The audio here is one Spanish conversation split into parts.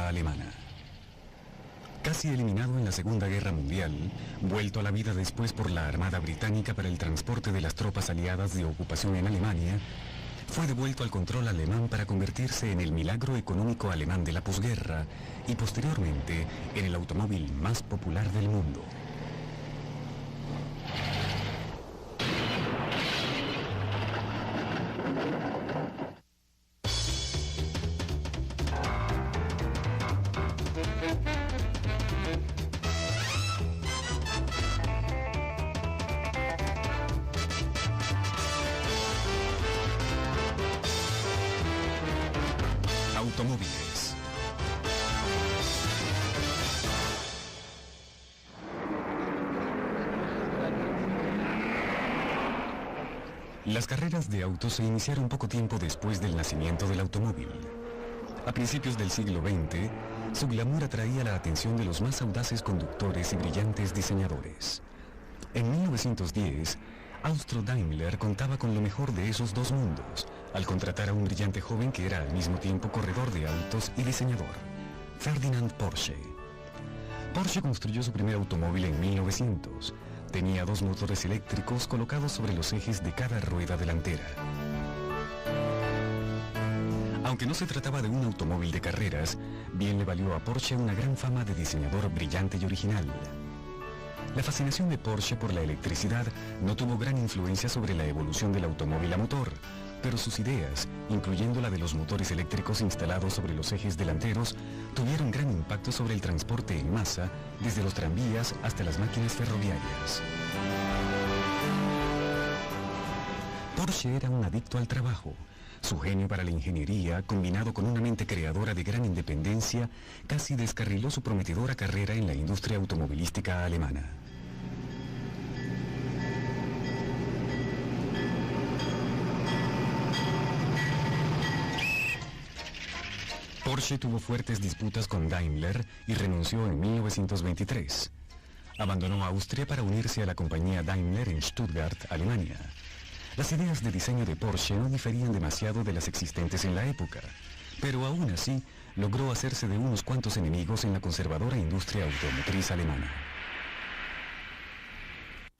alemana. Casi eliminado en la Segunda Guerra Mundial, vuelto a la vida después por la Armada Británica para el transporte de las tropas aliadas de ocupación en Alemania, fue devuelto al control alemán para convertirse en el milagro económico alemán de la posguerra y posteriormente en el automóvil más popular del mundo. Automóviles. Las carreras de autos se iniciaron poco tiempo después del nacimiento del automóvil. A principios del siglo XX, su glamour atraía la atención de los más audaces conductores y brillantes diseñadores. En 1910, Austro-Daimler contaba con lo mejor de esos dos mundos, al contratar a un brillante joven que era al mismo tiempo corredor de autos y diseñador, Ferdinand Porsche. Porsche construyó su primer automóvil en 1900. Tenía dos motores eléctricos colocados sobre los ejes de cada rueda delantera. Aunque no se trataba de un automóvil de carreras, bien le valió a Porsche una gran fama de diseñador brillante y original. La fascinación de Porsche por la electricidad no tuvo gran influencia sobre la evolución del automóvil a motor, pero sus ideas, incluyendo la de los motores eléctricos instalados sobre los ejes delanteros, tuvieron gran impacto sobre el transporte en masa, desde los tranvías hasta las máquinas ferroviarias. Porsche era un adicto al trabajo. Su genio para la ingeniería, combinado con una mente creadora de gran independencia, casi descarriló su prometedora carrera en la industria automovilística alemana. Porsche tuvo fuertes disputas con Daimler y renunció en 1923. Abandonó Austria para unirse a la compañía Daimler en Stuttgart, Alemania. Las ideas de diseño de Porsche no diferían demasiado de las existentes en la época, pero aún así logró hacerse de unos cuantos enemigos en la conservadora industria automotriz alemana.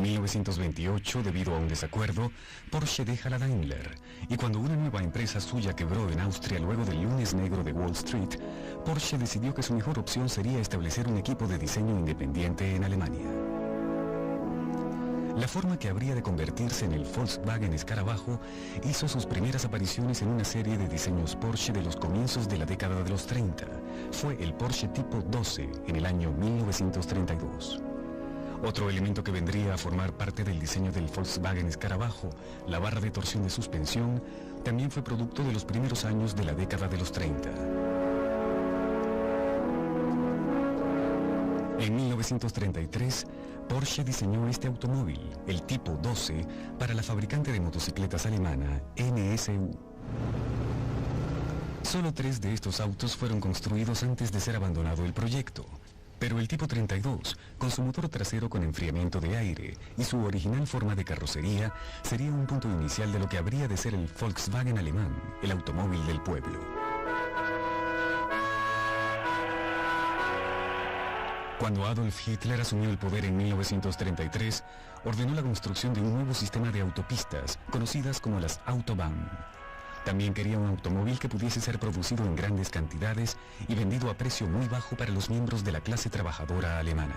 En 1928, debido a un desacuerdo, Porsche deja la Daimler, y cuando una nueva empresa suya quebró en Austria luego del lunes negro de Wall Street, Porsche decidió que su mejor opción sería establecer un equipo de diseño independiente en Alemania. La forma que habría de convertirse en el Volkswagen Escarabajo hizo sus primeras apariciones en una serie de diseños Porsche de los comienzos de la década de los 30. Fue el Porsche Tipo 12 en el año 1932. Otro elemento que vendría a formar parte del diseño del Volkswagen Escarabajo, la barra de torsión de suspensión, también fue producto de los primeros años de la década de los 30. En 1933, Porsche diseñó este automóvil, el Tipo 12, para la fabricante de motocicletas alemana NSU. Solo 3 de estos autos fueron construidos antes de ser abandonado el proyecto, pero el Tipo 32, con su motor trasero con enfriamiento de aire y su original forma de carrocería, sería un punto inicial de lo que habría de ser el Volkswagen alemán, el automóvil del pueblo. Cuando Adolf Hitler asumió el poder en 1933, ordenó la construcción de un nuevo sistema de autopistas, conocidas como las Autobahn. También quería un automóvil que pudiese ser producido en grandes cantidades y vendido a precio muy bajo para los miembros de la clase trabajadora alemana.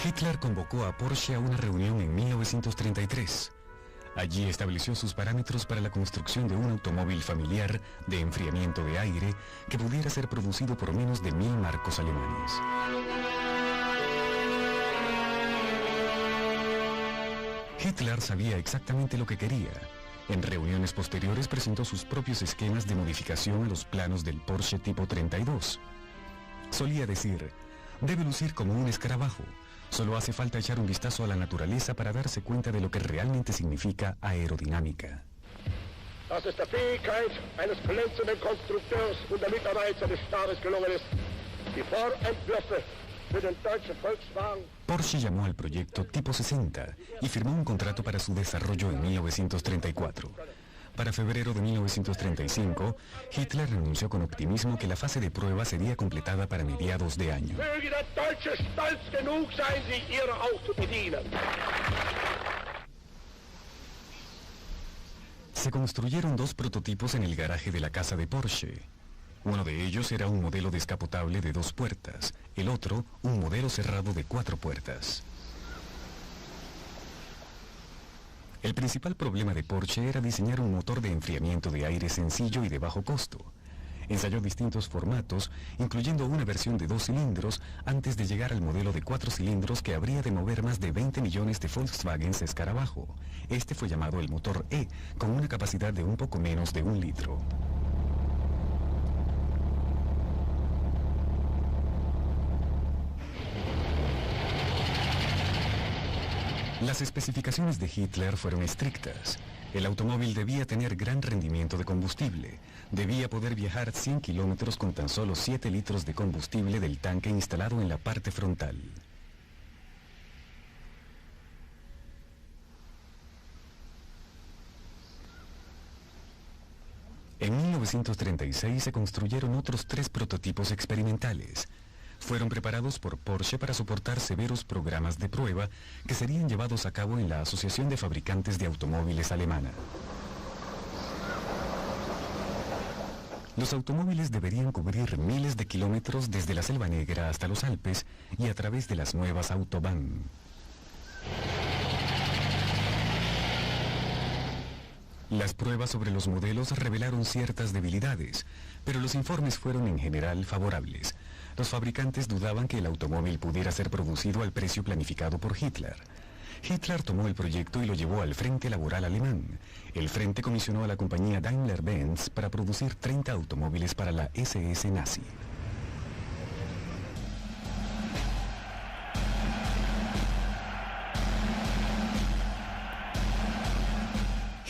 Hitler convocó a Porsche a una reunión en 1933. Allí estableció sus parámetros para la construcción de un automóvil familiar de enfriamiento de aire que pudiera ser producido por menos de 1000 marcos alemanes. Hitler sabía exactamente lo que quería. En reuniones posteriores presentó sus propios esquemas de modificación a los planos del Porsche Tipo 32. Solía decir, debe lucir como un escarabajo. Solo hace falta echar un vistazo a la naturaleza para darse cuenta de lo que realmente significa aerodinámica. Das ist der Fähigkeit eines glänzenden Konstrukteurs und der Mitarbeiter des Staates gelungen ist. Die Vorentwürfe für den deutschen Volkswagen. Porsche llamó al proyecto Tipo 60 y firmó un contrato para su desarrollo en 1934. Para febrero de 1935, Hitler anunció con optimismo que la fase de prueba sería completada para mediados de año. Se construyeron 2 prototipos en el garaje de la casa de Porsche. Uno de ellos era un modelo descapotable de 2 puertas, el otro un modelo cerrado de 4 puertas. El principal problema de Porsche era diseñar un motor de enfriamiento de aire sencillo y de bajo costo. Ensayó distintos formatos, incluyendo una versión de 2 cilindros, antes de llegar al modelo de 4 cilindros que habría de mover más de 20 millones de Volkswagens Escarabajo. Este fue llamado el motor E, con una capacidad de un poco menos de 1 litro. Las especificaciones de Hitler fueron estrictas. El automóvil debía tener gran rendimiento de combustible. Debía poder viajar 100 kilómetros con tan solo 7 litros de combustible del tanque instalado en la parte frontal. En 1936 se construyeron otros 3 prototipos experimentales. Fueron preparados por Porsche para soportar severos programas de prueba que serían llevados a cabo en la Asociación de Fabricantes de Automóviles Alemana. Los automóviles deberían cubrir miles de kilómetros desde la Selva Negra hasta los Alpes y a través de las nuevas Autobahn. Las pruebas sobre los modelos revelaron ciertas debilidades, pero los informes fueron en general favorables. Los fabricantes dudaban que el automóvil pudiera ser producido al precio planificado por Hitler. Hitler tomó el proyecto y lo llevó al Frente Laboral Alemán. El Frente comisionó a la compañía Daimler-Benz para producir 30 automóviles para la SS nazi.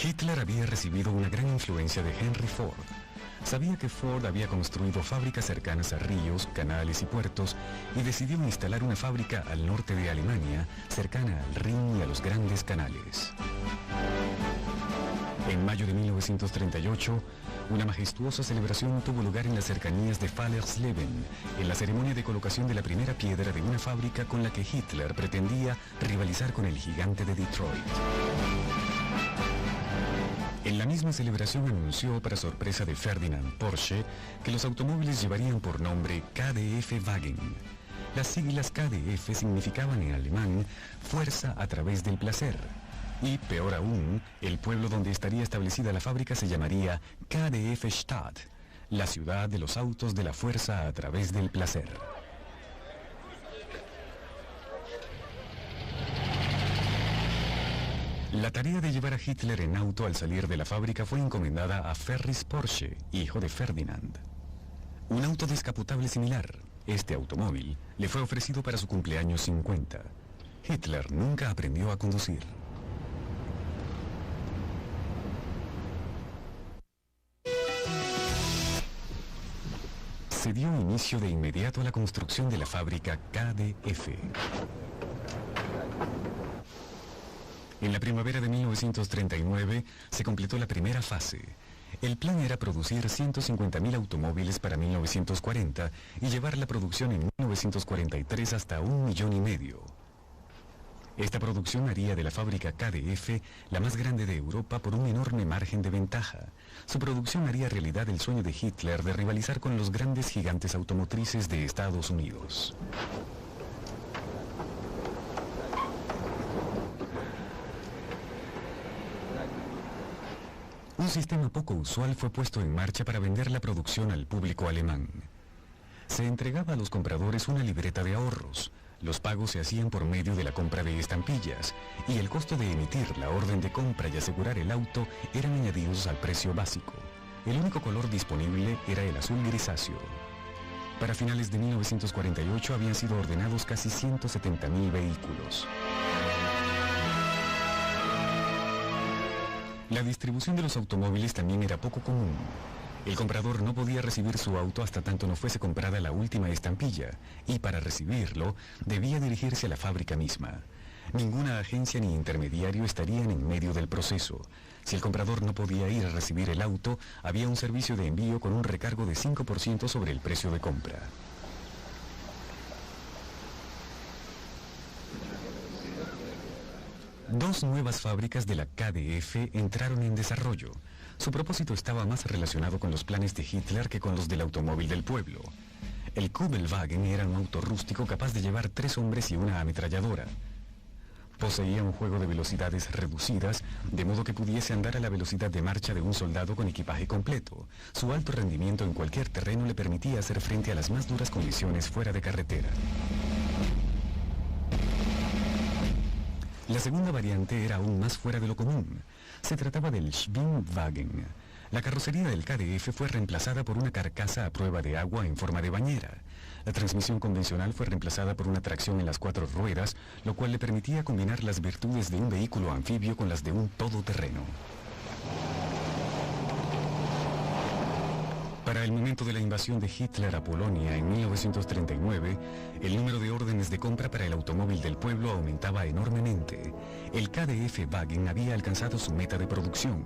Hitler había recibido una gran influencia de Henry Ford. Sabía que Ford había construido fábricas cercanas a ríos, canales y puertos y decidió instalar una fábrica al norte de Alemania, cercana al Rin y a los grandes canales. En mayo de 1938, una majestuosa celebración tuvo lugar en las cercanías de Fallersleben, en la ceremonia de colocación de la primera piedra de una fábrica con la que Hitler pretendía rivalizar con el gigante de Detroit. En la misma celebración anunció, para sorpresa de Ferdinand Porsche, que los automóviles llevarían por nombre KDF Wagen. Las siglas KDF significaban en alemán Fuerza a través del placer. Y, peor aún, el pueblo donde estaría establecida la fábrica se llamaría KDF Stadt, la ciudad de los autos de la fuerza a través del placer. La tarea de llevar a Hitler en auto al salir de la fábrica fue encomendada a Ferris Porsche, hijo de Ferdinand. Un auto descapotable similar, este automóvil, le fue ofrecido para su cumpleaños 50. Hitler nunca aprendió a conducir. Se dio inicio de inmediato a la construcción de la fábrica KDF. En la primavera de 1939 se completó la primera fase. El plan era producir 150.000 automóviles para 1940 y llevar la producción en 1943 hasta 1,5 millones. Esta producción haría de la fábrica KDF la más grande de Europa por un enorme margen de ventaja. Su producción haría realidad el sueño de Hitler de rivalizar con los grandes gigantes automotrices de Estados Unidos. Un sistema poco usual fue puesto en marcha para vender la producción al público alemán. Se entregaba a los compradores una libreta de ahorros. Los pagos se hacían por medio de la compra de estampillas y el costo de emitir la orden de compra y asegurar el auto eran añadidos al precio básico. El único color disponible era el azul grisáceo. Para finales de 1948 habían sido ordenados casi 170.000 vehículos. La distribución de los automóviles también era poco común. El comprador no podía recibir su auto hasta tanto no fuese comprada la última estampilla, y para recibirlo debía dirigirse a la fábrica misma. Ninguna agencia ni intermediario estarían en medio del proceso. Si el comprador no podía ir a recibir el auto, había un servicio de envío con un recargo de 5% sobre el precio de compra. Dos nuevas fábricas de la KdF entraron en desarrollo. Su propósito estaba más relacionado con los planes de Hitler que con los del automóvil del pueblo. El Kugelwagen era un auto rústico capaz de llevar 3 hombres y una ametralladora. Poseía un juego de velocidades reducidas, de modo que pudiese andar a la velocidad de marcha de un soldado con equipaje completo. Su alto rendimiento en cualquier terreno le permitía hacer frente a las más duras condiciones fuera de carretera. La segunda variante era aún más fuera de lo común. Se trataba del Schwingwagen. La carrocería del KdF fue reemplazada por una carcasa a prueba de agua en forma de bañera. La transmisión convencional fue reemplazada por una tracción en las 4 ruedas, lo cual le permitía combinar las virtudes de un vehículo anfibio con las de un todoterreno. Para el momento de la invasión de Hitler a Polonia en 1939, el número de órdenes de compra para el automóvil del pueblo aumentaba enormemente. El KdF-Wagen había alcanzado su meta de producción.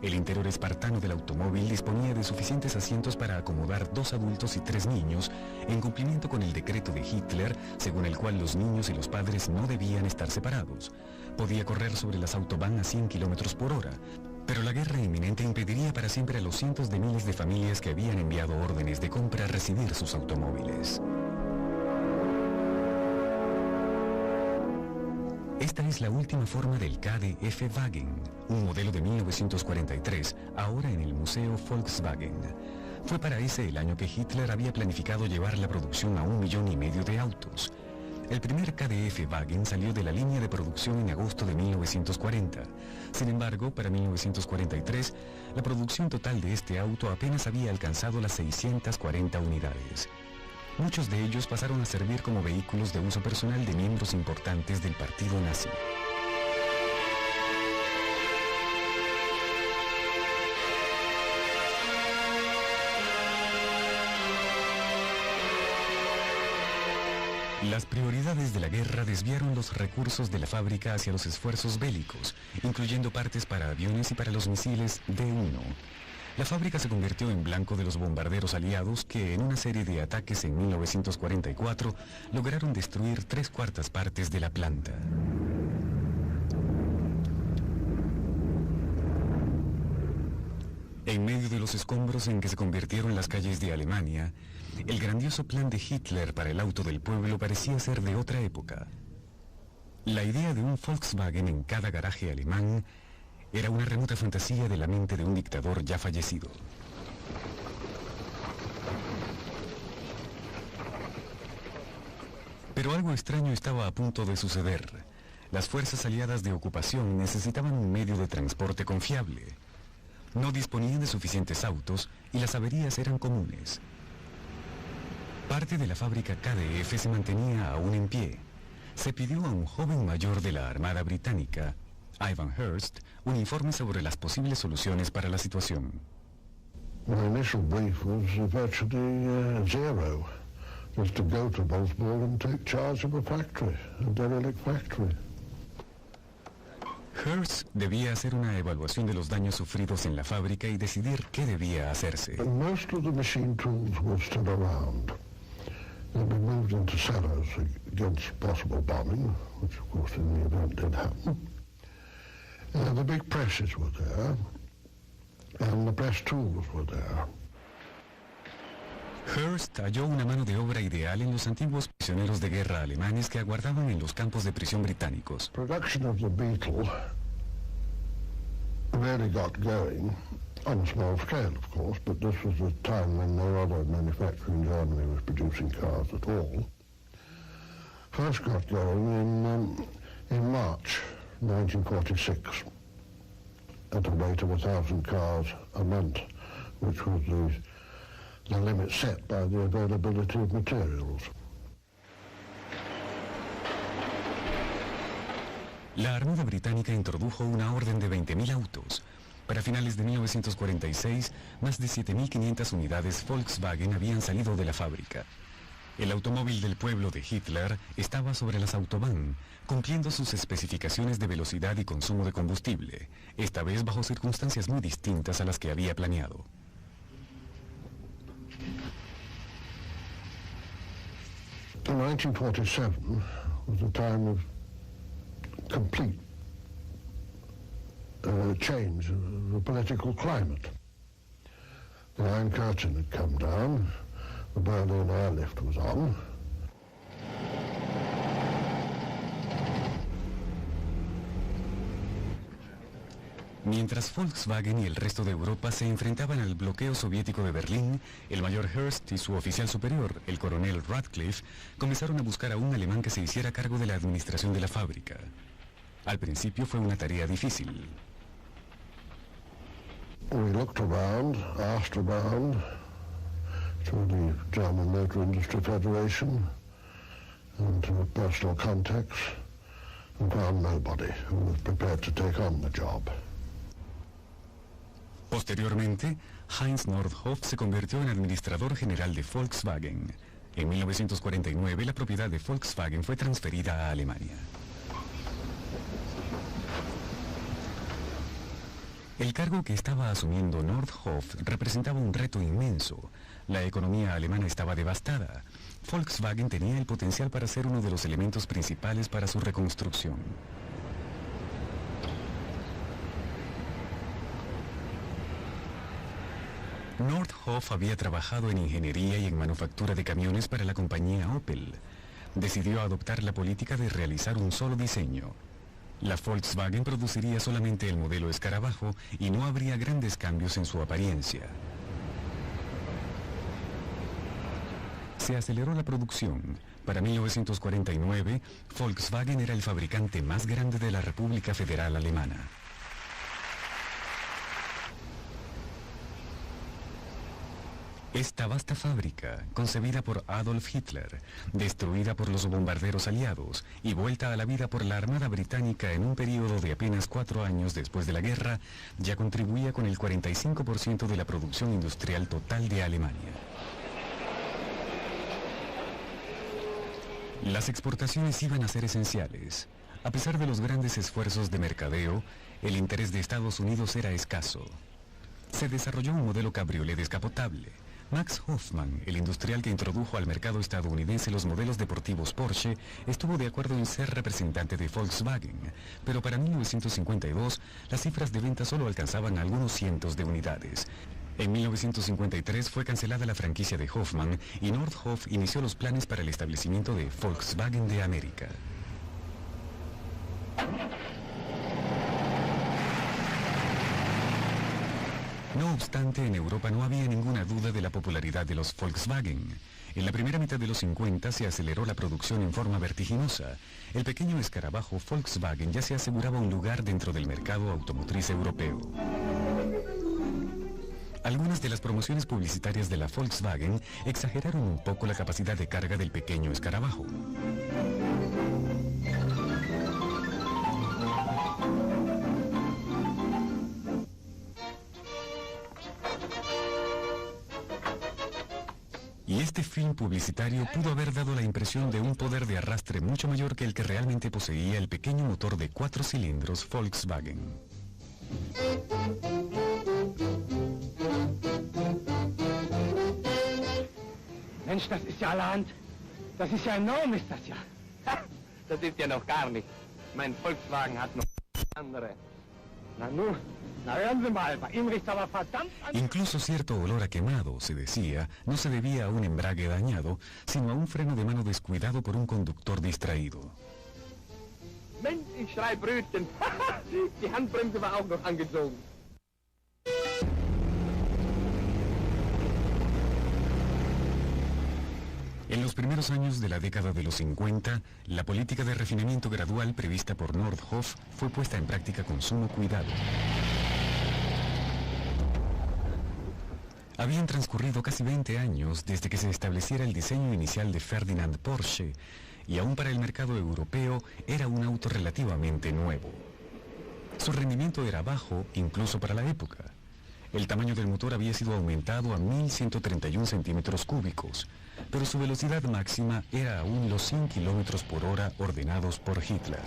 El interior espartano del automóvil disponía de suficientes asientos para acomodar 2 adultos y 3 niños, en cumplimiento con el decreto de Hitler, según el cual los niños y los padres no debían estar separados. Podía correr sobre las autobahn a 100 km por hora. Pero la guerra inminente impediría para siempre a los cientos de miles de familias que habían enviado órdenes de compra a recibir sus automóviles. Esta es la última forma del KdF-Wagen, un modelo de 1943, ahora en el Museo Volkswagen. Fue para ese el año que Hitler había planificado llevar la producción a 1,5 millones de autos. El primer KdF-Wagen salió de la línea de producción en agosto de 1940. Sin embargo, para 1943, la producción total de este auto apenas había alcanzado las 640 unidades. Muchos de ellos pasaron a servir como vehículos de uso personal de miembros importantes del partido nazi. Las prioridades de la guerra desviaron los recursos de la fábrica hacia los esfuerzos bélicos, incluyendo partes para aviones y para los misiles D-1. La fábrica se convirtió en blanco de los bombarderos aliados que, en una serie de ataques en 1944, lograron destruir 3/4 partes de la planta. En medio de los escombros en que se convirtieron las calles de Alemania, el grandioso plan de Hitler para el auto del pueblo parecía ser de otra época. La idea de un Volkswagen en cada garaje alemán era una remota fantasía de la mente de un dictador ya fallecido. Pero algo extraño estaba a punto de suceder. Las fuerzas aliadas de ocupación necesitaban un medio de transporte confiable. No disponían de suficientes autos y las averías eran comunes. Parte de la fábrica KdF se mantenía aún en pie. Se pidió a un joven mayor de la Armada Británica, Ivan Hearst, un informe sobre las posibles soluciones para la situación. My initial brief was virtually zero. Was to go to Wolfsburg and take charge of a factory, a derelict factory. Hearst debía hacer una evaluación de los daños sufridos en la fábrica y decidir qué debía hacerse. Most of the machine tools were still around. They'd been moved into cellars against possible bombing, which of course in the event did happen. The big presses were there, and the press tools were there. Hearst halló una mano de obra ideal en los antiguos prisioneros de guerra alemanes que aguardaban en los campos de prisión británicos. Production of the Beetle really got going, on a small scale of course, but this was a time when no other manufacturer in Germany was producing cars at all. First got going in March 1946 at a rate of 1,000 cars a month, which was the limit set by the availability of materials. La Armada Británica introdujo una orden de 20.000 autos. Para finales de 1946, más de 7.500 unidades Volkswagen habían salido de la fábrica. El automóvil del pueblo de Hitler estaba sobre las Autobahn, cumpliendo sus especificaciones de velocidad y consumo de combustible, esta vez bajo circunstancias muy distintas a las que había planeado. In 1947 was a time of complete change of the political climate. The Iron Curtain had come down, the Berlin airlift was on. Mientras Volkswagen y el resto de Europa se enfrentaban al bloqueo soviético de Berlín, el mayor Hearst y su oficial superior, el coronel Radcliffe, comenzaron a buscar a un alemán que se hiciera cargo de la administración de la fábrica. Al principio fue una tarea difícil. We looked around, asked around to the German Motor Industry Federation and to personal contacts and found nobody who was prepared to take on the job. Posteriormente, Heinz Nordhoff se convirtió en administrador general de Volkswagen. En 1949, la propiedad de Volkswagen fue transferida a Alemania. El cargo que estaba asumiendo Nordhoff representaba un reto inmenso. La economía alemana estaba devastada. Volkswagen tenía el potencial para ser uno de los elementos principales para su reconstrucción. Nordhoff había trabajado en ingeniería y en manufactura de camiones para la compañía Opel. Decidió adoptar la política de realizar un solo diseño. La Volkswagen produciría solamente el modelo escarabajo y no habría grandes cambios en su apariencia. Se aceleró la producción. Para 1949, Volkswagen era el fabricante más grande de la República Federal Alemana. Esta vasta fábrica, concebida por Adolf Hitler, destruida por los bombarderos aliados y vuelta a la vida por la Armada Británica en un periodo de apenas 4 años después de la guerra, ya contribuía con el 45% de la producción industrial total de Alemania. Las exportaciones iban a ser esenciales. A pesar de los grandes esfuerzos de mercadeo, el interés de Estados Unidos era escaso. Se desarrolló un modelo cabriolet descapotable. Max Hoffmann, el industrial que introdujo al mercado estadounidense los modelos deportivos Porsche, estuvo de acuerdo en ser representante de Volkswagen, pero para 1952 las cifras de venta solo alcanzaban algunos cientos de unidades. En 1953 fue cancelada la franquicia de Hoffmann y Nordhoff inició los planes para el establecimiento de Volkswagen de América. No obstante, en Europa no había ninguna duda de la popularidad de los Volkswagen. En la primera mitad de los 50 se aceleró la producción en forma vertiginosa. El pequeño escarabajo Volkswagen ya se aseguraba un lugar dentro del mercado automotriz europeo. Algunas de las promociones publicitarias de la Volkswagen exageraron un poco la capacidad de carga del pequeño escarabajo. Y este film publicitario pudo haber dado la impresión de un poder de arrastre mucho mayor que el que realmente poseía el pequeño motor de 4 cilindros Volkswagen. Mensch, das ist ja allerhand. Das ist ja enorm, ist das ja. Ha, das ist ja noch gar nicht. Mein Volkswagen hat noch andere. Na nu, na hören Sie mal, bei ihm riecht's aber verdammt an. Incluso cierto olor a quemado, se decía, no se debía a un embrague dañado, sino a un freno de mano descuidado por un conductor distraído. Mensch, ich schrei Brötchen. Die Handbremse war auch noch angezogen. En los primeros años de la década de los 50, la política de refinamiento gradual prevista por Nordhoff fue puesta en práctica con sumo cuidado. Habían transcurrido casi 20 años desde que se estableciera el diseño inicial de Ferdinand Porsche, y aún para el mercado europeo era un auto relativamente nuevo. Su rendimiento era bajo, incluso para la época. El tamaño del motor había sido aumentado a 1.131 centímetros cúbicos, pero su velocidad máxima era aún los 100 kilómetros por hora ordenados por Hitler.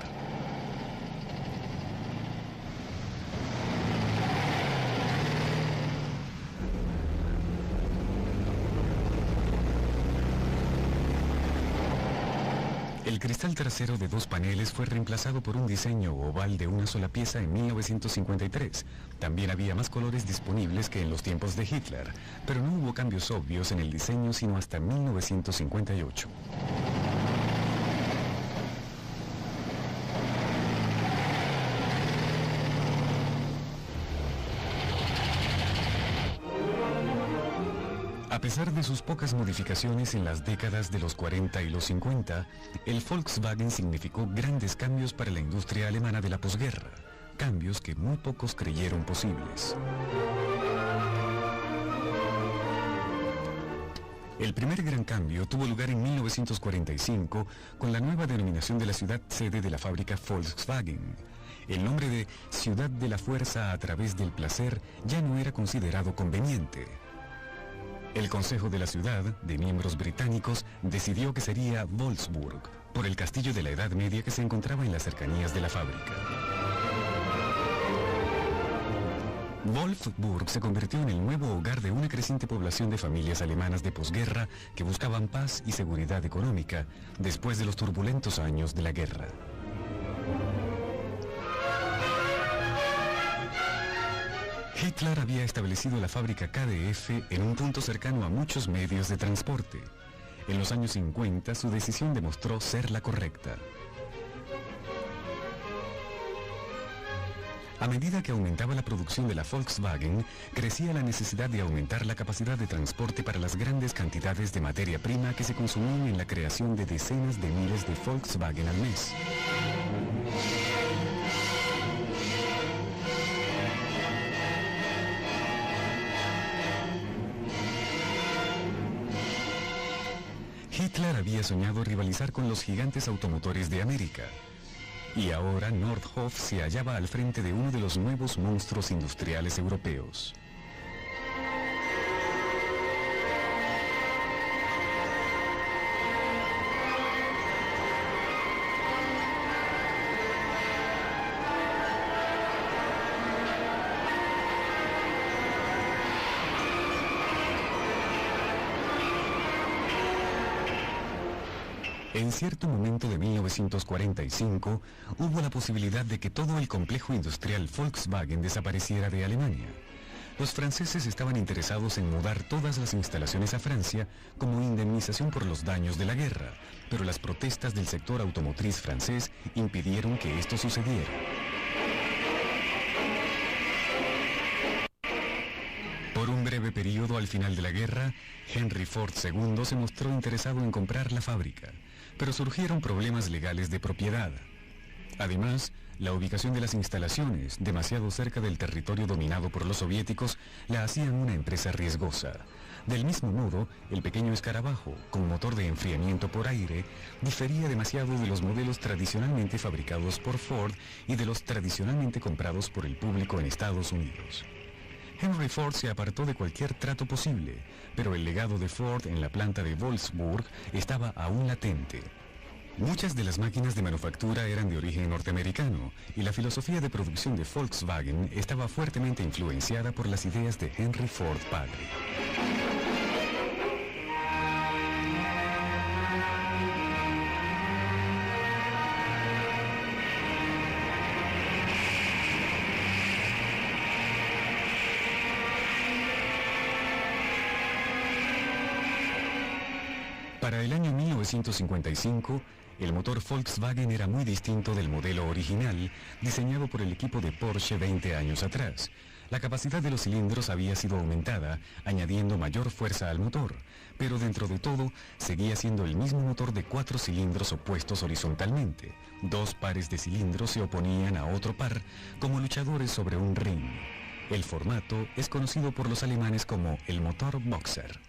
El cristal trasero de 2 paneles fue reemplazado por un diseño oval de una sola pieza en 1953. También había más colores disponibles que en los tiempos de Hitler, pero no hubo cambios obvios en el diseño sino hasta 1958. A pesar de sus pocas modificaciones en las décadas de los 40 y los 50, el Volkswagen significó grandes cambios para la industria alemana de la posguerra, cambios que muy pocos creyeron posibles. El primer gran cambio tuvo lugar en 1945 con la nueva denominación de la ciudad sede de la fábrica Volkswagen. El nombre de Ciudad de la Fuerza a través del placer ya no era considerado conveniente. El Consejo de la Ciudad, de miembros británicos, decidió que sería Wolfsburg, por el castillo de la Edad Media que se encontraba en las cercanías de la fábrica. Wolfsburg se convirtió en el nuevo hogar de una creciente población de familias alemanas de posguerra que buscaban paz y seguridad económica después de los turbulentos años de la guerra. Hitler había establecido la fábrica KDF en un punto cercano a muchos medios de transporte. En los años 50, su decisión demostró ser la correcta. A medida que aumentaba la producción de la Volkswagen, crecía la necesidad de aumentar la capacidad de transporte para las grandes cantidades de materia prima que se consumían en la creación de decenas de miles de Volkswagen al mes. Hitler había soñado rivalizar con los gigantes automotores de América. Y ahora Nordhoff se hallaba al frente de uno de los nuevos monstruos industriales europeos. En cierto momento de 1945, hubo la posibilidad de que todo el complejo industrial Volkswagen desapareciera de Alemania. Los franceses estaban interesados en mudar todas las instalaciones a Francia como indemnización por los daños de la guerra, pero las protestas del sector automotriz francés impidieron que esto sucediera. Por un breve periodo al final de la guerra, Henry Ford II se mostró interesado en comprar la fábrica, pero surgieron problemas legales de propiedad. Además, la ubicación de las instalaciones, demasiado cerca del territorio dominado por los soviéticos, la hacían una empresa riesgosa. Del mismo modo, el pequeño escarabajo, con motor de enfriamiento por aire, difería demasiado de los modelos tradicionalmente fabricados por Ford y de los tradicionalmente comprados por el público en Estados Unidos. Henry Ford se apartó de cualquier trato posible, pero el legado de Ford en la planta de Wolfsburg estaba aún latente. Muchas de las máquinas de manufactura eran de origen norteamericano y la filosofía de producción de Volkswagen estaba fuertemente influenciada por las ideas de Henry Ford padre. Para el año 1955, el motor Volkswagen era muy distinto del modelo original, diseñado por el equipo de Porsche 20 años atrás. La capacidad de los cilindros había sido aumentada, añadiendo mayor fuerza al motor, pero dentro de todo, seguía siendo el mismo motor de 4 cilindros opuestos horizontalmente. 2 pares de cilindros se oponían a otro par, como luchadores sobre un ring. El formato es conocido por los alemanes como el motor Boxer.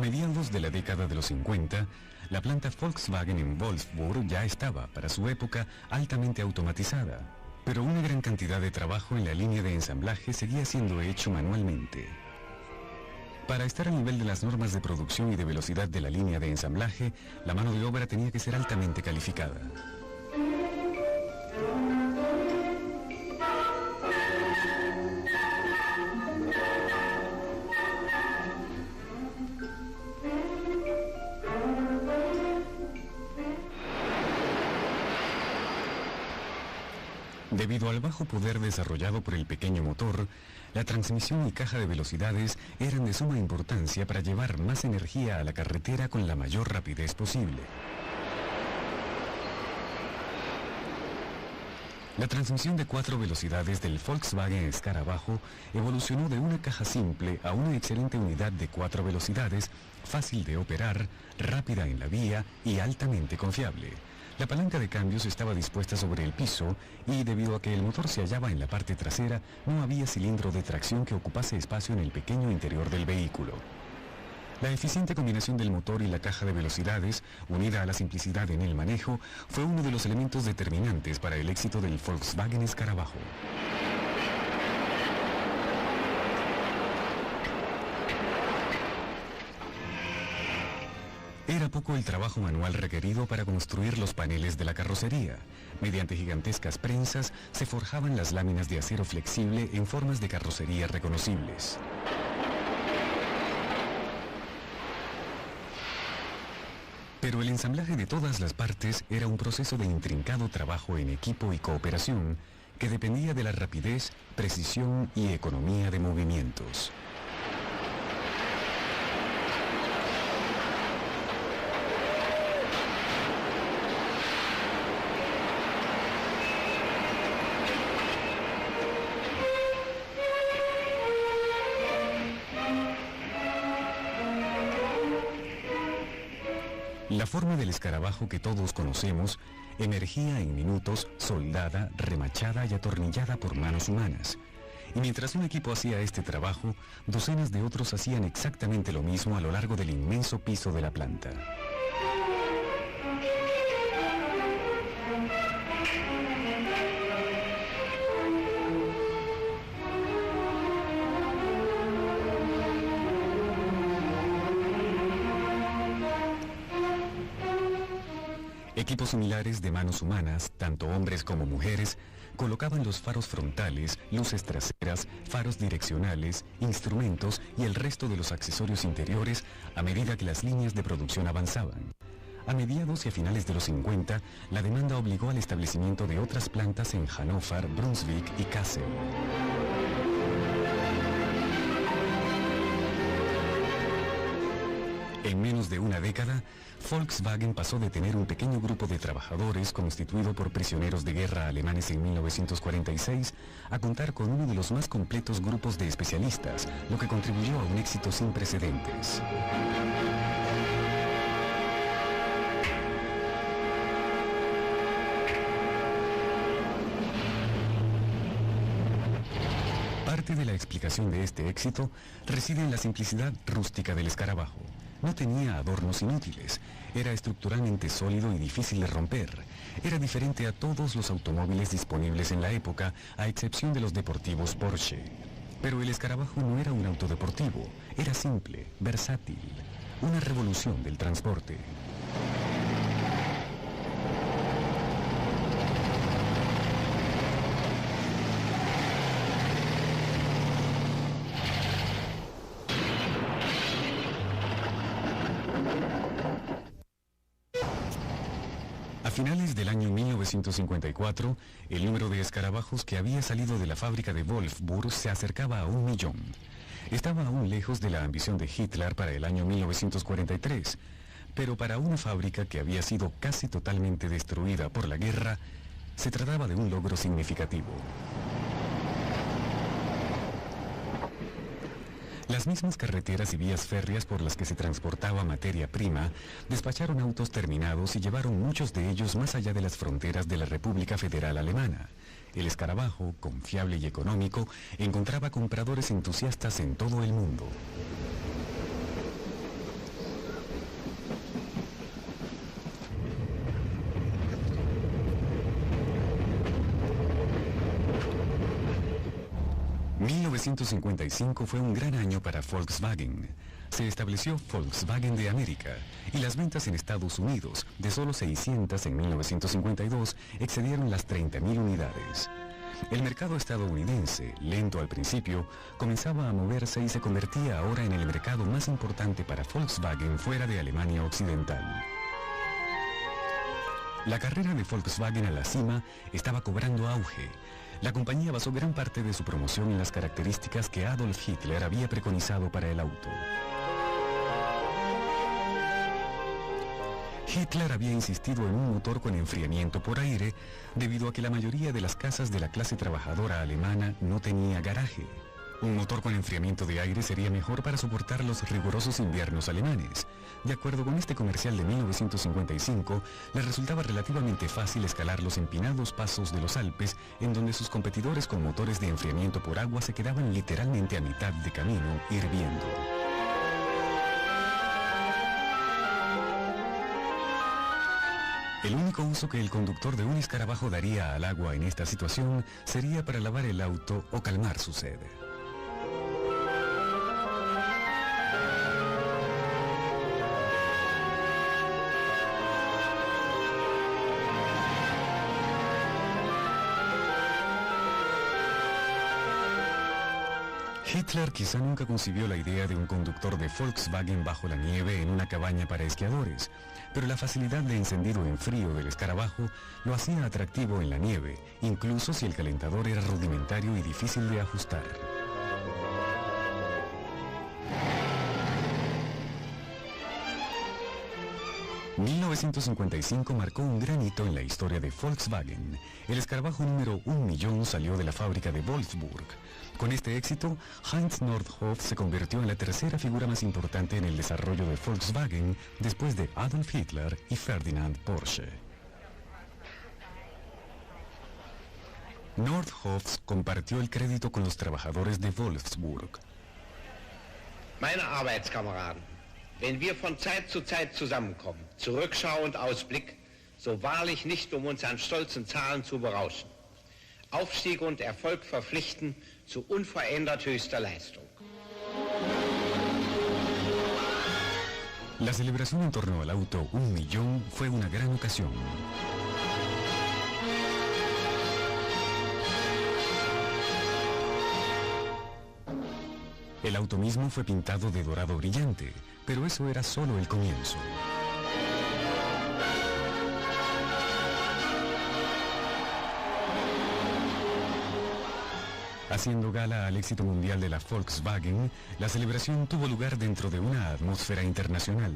mediados de la década de los 50, la planta Volkswagen en Wolfsburg ya estaba, para su época, altamente automatizada, pero una gran cantidad de trabajo en la línea de ensamblaje seguía siendo hecho manualmente. Para estar a nivel de las normas de producción y de velocidad de la línea de ensamblaje, la mano de obra tenía que ser altamente calificada. Debido al bajo poder desarrollado por el pequeño motor, la transmisión y caja de velocidades eran de suma importancia para llevar más energía a la carretera con la mayor rapidez posible. La transmisión de 4 velocidades del Volkswagen Escarabajo evolucionó de una caja simple a una excelente unidad de 4 velocidades, fácil de operar, rápida en la vía y altamente confiable. La palanca de cambios estaba dispuesta sobre el piso y, debido a que el motor se hallaba en la parte trasera, no había cilindro de tracción que ocupase espacio en el pequeño interior del vehículo. La eficiente combinación del motor y la caja de velocidades, unida a la simplicidad en el manejo, fue uno de los elementos determinantes para el éxito del Volkswagen Escarabajo. Era poco el trabajo manual requerido para construir los paneles de la carrocería. Mediante gigantescas prensas se forjaban las láminas de acero flexible en formas de carrocería reconocibles. Pero el ensamblaje de todas las partes era un proceso de intrincado trabajo en equipo y cooperación que dependía de la rapidez, precisión y economía de movimientos. La forma del escarabajo que todos conocemos emergía en minutos, soldada, remachada y atornillada por manos humanas. Y mientras un equipo hacía este trabajo, docenas de otros hacían exactamente lo mismo a lo largo del inmenso piso de la planta. Equipos similares de manos humanas, tanto hombres como mujeres, colocaban los faros frontales, luces traseras, faros direccionales, instrumentos y el resto de los accesorios interiores a medida que las líneas de producción avanzaban. A mediados y a finales de los 50, la demanda obligó al establecimiento de otras plantas en Hannover, Brunswick y Kassel. En menos de una década, Volkswagen pasó de tener un pequeño grupo de trabajadores constituido por prisioneros de guerra alemanes en 1946 a contar con uno de los más completos grupos de especialistas, lo que contribuyó a un éxito sin precedentes. Parte de la explicación de este éxito reside en la simplicidad rústica del escarabajo. No tenía adornos inútiles, era estructuralmente sólido y difícil de romper. Era diferente a todos los automóviles disponibles en la época, a excepción de los deportivos Porsche. Pero el escarabajo no era un auto deportivo, era simple, versátil, una revolución del transporte. A finales del año 1954, el número de escarabajos que había salido de la fábrica de Wolfsburg se acercaba a 1 millón. Estaba aún lejos de la ambición de Hitler para el año 1943, pero para una fábrica que había sido casi totalmente destruida por la guerra, se trataba de un logro significativo. Las mismas carreteras y vías férreas por las que se transportaba materia prima despacharon autos terminados y llevaron muchos de ellos más allá de las fronteras de la República Federal Alemana. El escarabajo, confiable y económico, encontraba compradores entusiastas en todo el mundo. 1955 fue un gran año para Volkswagen. Se estableció Volkswagen de América y las ventas en Estados Unidos, de solo 600 en 1952, excedieron las 30.000 unidades. El mercado estadounidense, lento al principio, comenzaba a moverse y se convertía ahora en el mercado más importante para Volkswagen fuera de Alemania Occidental. La carrera de Volkswagen a la cima estaba cobrando auge. La compañía basó gran parte de su promoción en las características que Adolf Hitler había preconizado para el auto. Hitler había insistido en un motor con enfriamiento por aire debido a que la mayoría de las casas de la clase trabajadora alemana no tenía garaje. Un motor con enfriamiento de aire sería mejor para soportar los rigurosos inviernos alemanes. De acuerdo con este comercial de 1955, les resultaba relativamente fácil escalar los empinados pasos de los Alpes, en donde sus competidores con motores de enfriamiento por agua se quedaban literalmente a mitad de camino, hirviendo. El único uso que el conductor de un escarabajo daría al agua en esta situación sería para lavar el auto o calmar su sed. Hitler quizá nunca concibió la idea de un conductor de Volkswagen bajo la nieve en una cabaña para esquiadores, pero la facilidad de encendido en frío del escarabajo lo hacía atractivo en la nieve, incluso si el calentador era rudimentario y difícil de ajustar. ...1955 marcó un gran hito en la historia de Volkswagen. El escarabajo número 1.000.000 salió de la fábrica de Wolfsburg. Con este éxito, Heinz Nordhoff se convirtió en la tercera figura más importante en el desarrollo de Volkswagen después de Adolf Hitler y Ferdinand Porsche. Nordhoff compartió el crédito con los trabajadores de Wolfsburg. Meine Arbeitskameraden, wenn wir von Zeit zu Zeit zusammenkommen, zur Rückschau und Ausblick, so wahrlich nicht um uns an stolzen Zahlen zu berauschen. Aufstieg und Erfolg verpflichten zu unverändert höchster Leistung. La celebración en torno al auto 1.000.000 fue una gran ocasión. El auto mismo fue pintado de dorado brillante, pero eso era solo el comienzo. Haciendo gala al éxito mundial de la Volkswagen, la celebración tuvo lugar dentro de una atmósfera internacional.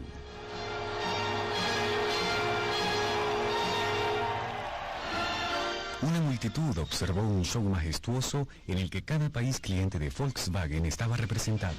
Una multitud observó un show majestuoso en el que cada país cliente de Volkswagen estaba representado.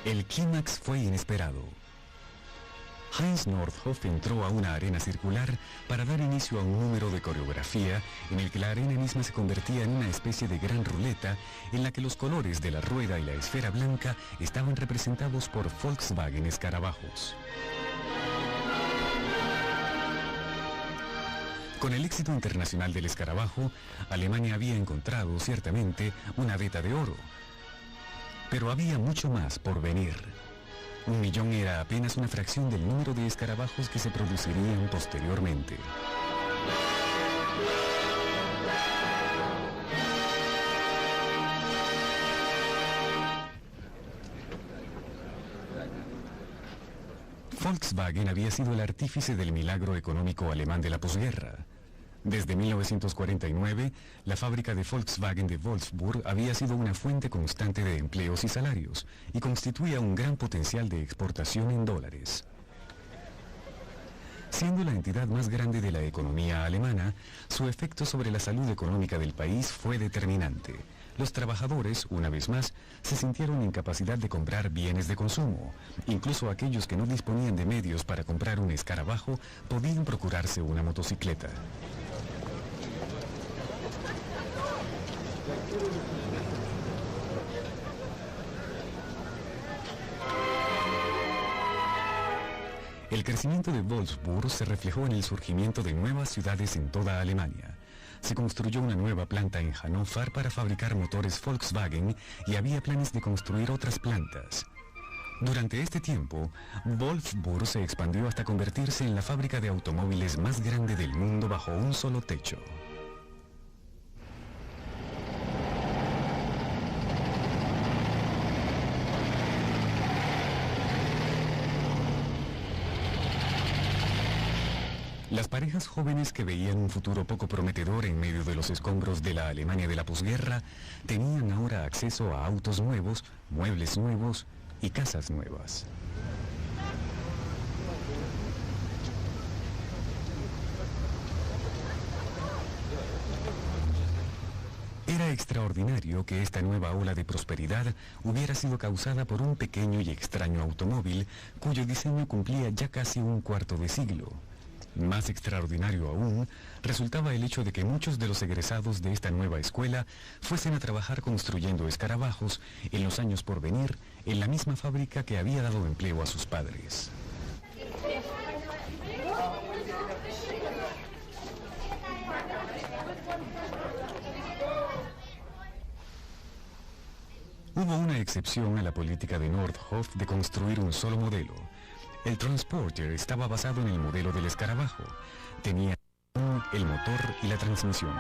El clímax fue inesperado. Heinz Nordhoff entró a una arena circular para dar inicio a un número de coreografía en el que la arena misma se convertía en una especie de gran ruleta en la que los colores de la rueda y la esfera blanca estaban representados por Volkswagen escarabajos. Con el éxito internacional del escarabajo, Alemania había encontrado ciertamente una veta de oro. Pero había mucho más por venir. 1.000.000 era apenas una fracción del número de escarabajos que se producirían posteriormente. Volkswagen había sido el artífice del milagro económico alemán de la posguerra. Desde 1949, la fábrica de Volkswagen de Wolfsburg había sido una fuente constante de empleos y salarios y constituía un gran potencial de exportación en dólares. Siendo la entidad más grande de la economía alemana, su efecto sobre la salud económica del país fue determinante. Los trabajadores, una vez más, se sintieron en capacidad de comprar bienes de consumo. Incluso aquellos que no disponían de medios para comprar un escarabajo podían procurarse una motocicleta. El crecimiento de Wolfsburg se reflejó en el surgimiento de nuevas ciudades en toda Alemania. Se construyó una nueva planta en Hannover para fabricar motores Volkswagen y había planes de construir otras plantas. Durante este tiempo, Wolfsburg se expandió hasta convertirse en la fábrica de automóviles más grande del mundo bajo un solo techo. Las parejas jóvenes que veían un futuro poco prometedor en medio de los escombros de la Alemania de la posguerra tenían ahora acceso a autos nuevos, muebles nuevos y casas nuevas. Era extraordinario que esta nueva ola de prosperidad hubiera sido causada por un pequeño y extraño automóvil cuyo diseño cumplía ya casi un cuarto de siglo. Más extraordinario aún, resultaba el hecho de que muchos de los egresados de esta nueva escuela fuesen a trabajar construyendo escarabajos en los años por venir en la misma fábrica que había dado empleo a sus padres. Hubo una excepción a la política de Nordhoff de construir un solo modelo. El Transporter estaba basado en el modelo del escarabajo. Tenía el motor y la transmisión.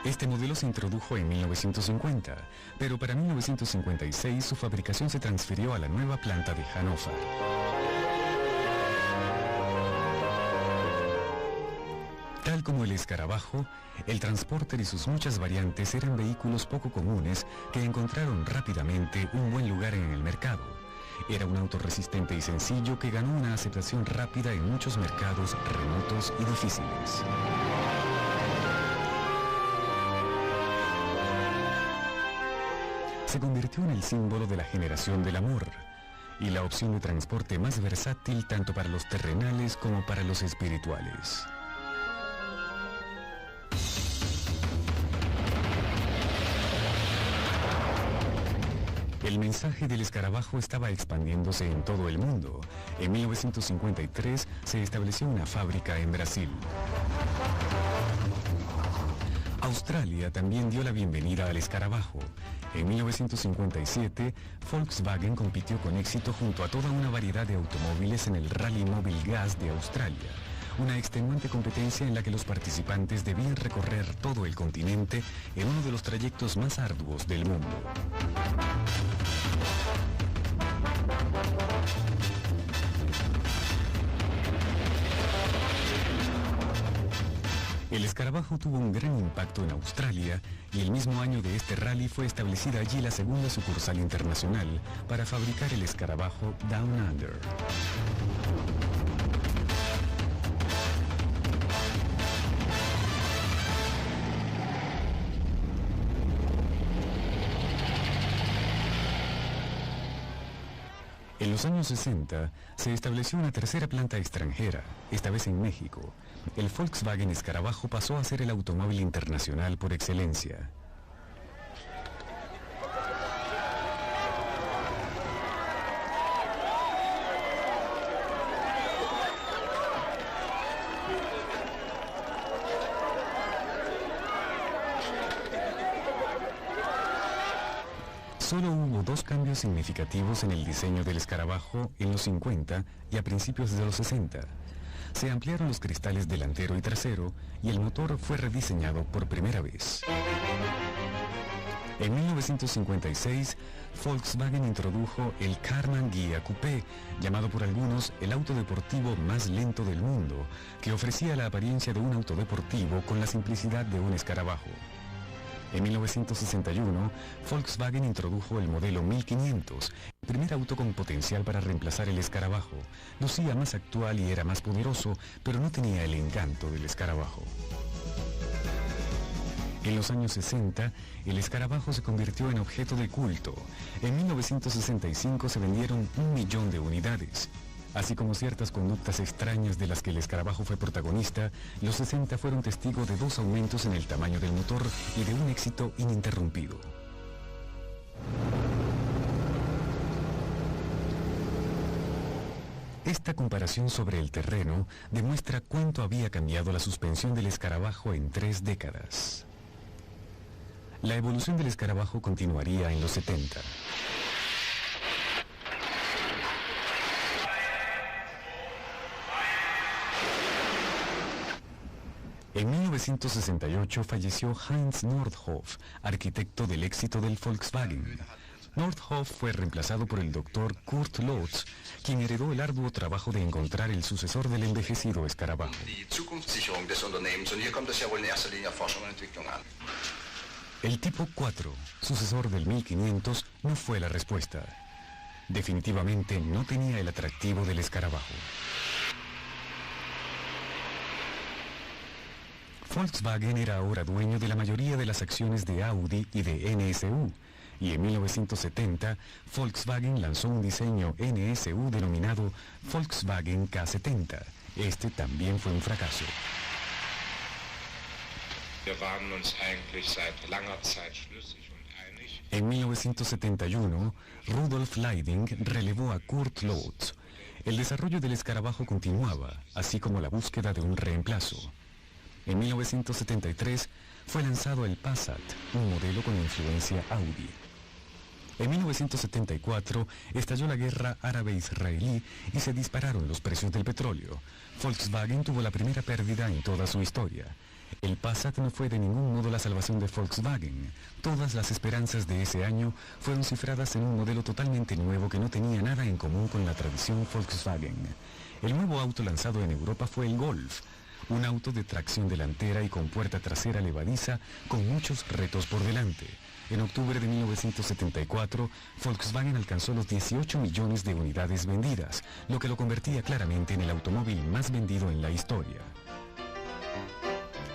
Este modelo se introdujo en 1950, pero para 1956 su fabricación se transfirió a la nueva planta de Hannover. Tal como el escarabajo, el Transporter y sus muchas variantes eran vehículos poco comunes que encontraron rápidamente un buen lugar en el mercado. Era un auto resistente y sencillo que ganó una aceptación rápida en muchos mercados remotos y difíciles. Se convirtió en el símbolo de la generación del amor y la opción de transporte más versátil tanto para los terrenales como para los espirituales. El mensaje del escarabajo estaba expandiéndose en todo el mundo. En 1953 se estableció una fábrica en Brasil. Australia también dio la bienvenida al escarabajo. En 1957, Volkswagen compitió con éxito junto a toda una variedad de automóviles en el Rally Móvil Gas de Australia, una extenuante competencia en la que los participantes debían recorrer todo el continente en uno de los trayectos más arduos del mundo. El escarabajo tuvo un gran impacto en Australia y el mismo año de este rally fue establecida allí la segunda sucursal internacional para fabricar el escarabajo Down Under. En los años 60 se estableció una tercera planta extranjera, esta vez en México. El Volkswagen Escarabajo pasó a ser el automóvil internacional por excelencia. Solo hubo dos cambios significativos en el diseño del escarabajo en los 50 y a principios de los 60. Se ampliaron los cristales delantero y trasero y el motor fue rediseñado por primera vez. En 1956, Volkswagen introdujo el Karmann Ghia Coupé, llamado por algunos el auto deportivo más lento del mundo, que ofrecía la apariencia de un auto deportivo con la simplicidad de un escarabajo. En 1961, Volkswagen introdujo el modelo 1500, el primer auto con potencial para reemplazar el escarabajo. Lucía más actual y era más poderoso, pero no tenía el encanto del escarabajo. En los años 60, el escarabajo se convirtió en objeto de culto. En 1965 se vendieron 1 millón de unidades. Así como ciertas conductas extrañas de las que el escarabajo fue protagonista, los 60 fueron testigos de 2 aumentos en el tamaño del motor y de un éxito ininterrumpido. Esta comparación sobre el terreno demuestra cuánto había cambiado la suspensión del escarabajo en 3 décadas. La evolución del escarabajo continuaría en los 70. En 1968 falleció Heinz Nordhoff, arquitecto del éxito del Volkswagen. Nordhoff fue reemplazado por el doctor Kurt Lotz, quien heredó el arduo trabajo de encontrar el sucesor del envejecido escarabajo. El tipo 4, sucesor del 1500, no fue la respuesta. Definitivamente no tenía el atractivo del escarabajo. Volkswagen era ahora dueño de la mayoría de las acciones de Audi y de NSU, y en 1970 Volkswagen lanzó un diseño NSU denominado Volkswagen K70. Este también fue un fracaso. En 1971, Rudolf Leiding relevó a Kurt Lotz. El desarrollo del escarabajo continuaba, así como la búsqueda de un reemplazo. En 1973 fue lanzado el Passat, un modelo con influencia Audi. En 1974 estalló la guerra árabe-israelí y se dispararon los precios del petróleo. Volkswagen tuvo la primera pérdida en toda su historia. El Passat no fue de ningún modo la salvación de Volkswagen. Todas las esperanzas de ese año fueron cifradas en un modelo totalmente nuevo que no tenía nada en común con la tradición Volkswagen. El nuevo auto lanzado en Europa fue el Golf, un auto de tracción delantera y con puerta trasera levadiza con muchos retos por delante. En octubre de 1974, Volkswagen alcanzó los 18 millones de unidades vendidas, lo que lo convertía claramente en el automóvil más vendido en la historia.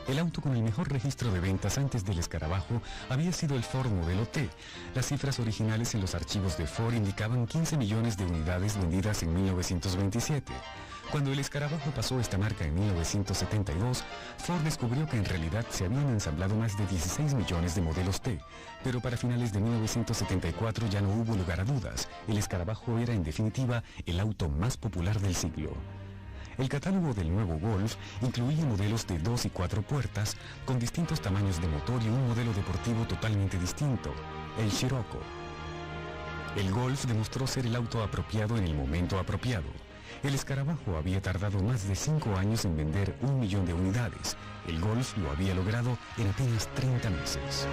El auto con el mejor registro de ventas antes del escarabajo había sido el Ford Modelo T. Las cifras originales en los archivos de Ford indicaban 15 millones de unidades vendidas en 1927. Cuando el escarabajo pasó esta marca en 1972, Ford descubrió que en realidad se habían ensamblado más de 16 millones de modelos T, pero para finales de 1974 ya no hubo lugar a dudas. El escarabajo era en definitiva el auto más popular del siglo. El catálogo del nuevo Golf incluía modelos de 2 y 4 puertas con distintos tamaños de motor y un modelo deportivo totalmente distinto, el Scirocco. El Golf demostró ser el auto apropiado en el momento apropiado. El escarabajo había tardado más de 5 años en vender 1 millón de unidades. El Golf lo había logrado en apenas 30 meses.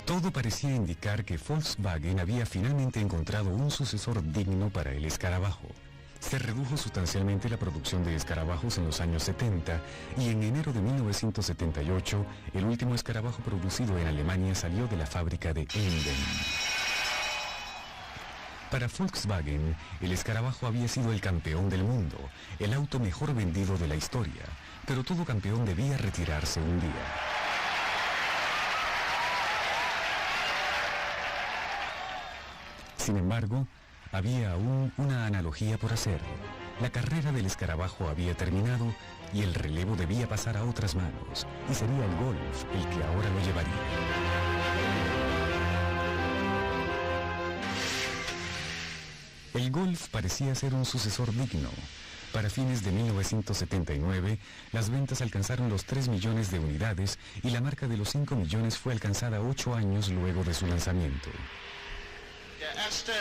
Todo parecía indicar que Volkswagen había finalmente encontrado un sucesor digno para el escarabajo. Se redujo sustancialmente la producción de escarabajos en los años 70 y en enero de 1978 el último escarabajo producido en Alemania salió de la fábrica de Emden. Para Volkswagen, el escarabajo había sido el campeón del mundo, el auto mejor vendido de la historia, pero todo campeón debía retirarse un día. Sin embargo, había aún una analogía por hacer. La carrera del escarabajo había terminado y el relevo debía pasar a otras manos, y sería el Golf el que ahora lo llevaría. El Golf parecía ser un sucesor digno. Para fines de 1979, las ventas alcanzaron los 3 millones de unidades y la marca de los 5 millones fue alcanzada 8 años luego de su lanzamiento. Der erste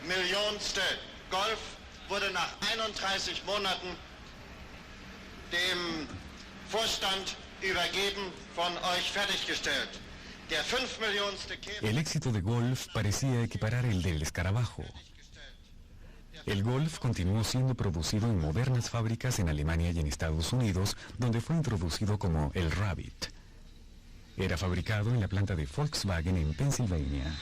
millionste Golf wurde nach 31 Monaten dem Vorstand übergeben, von euch fertiggestellt. Der 5 millionste Käfer... El éxito de Golf parecía equiparar el del escarabajo. El Golf continuó siendo producido en modernas fábricas en Alemania y en Estados Unidos, donde fue introducido como el Rabbit. Era fabricado en la planta de Volkswagen en Pensilvania.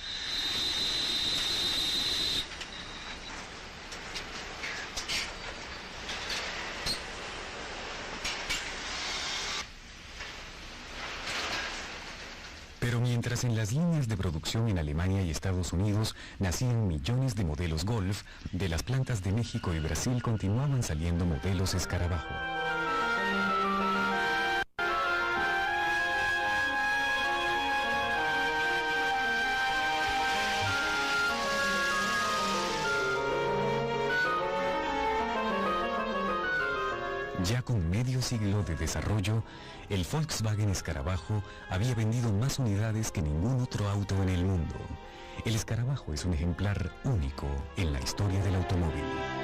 Pero mientras en las líneas de producción en Alemania y Estados Unidos nacían millones de modelos Golf, de las plantas de México y Brasil continuaban saliendo modelos Escarabajo. Ya con medio siglo de desarrollo, el Volkswagen Escarabajo había vendido más unidades que ningún otro auto en el mundo. El Escarabajo es un ejemplar único en la historia del automóvil.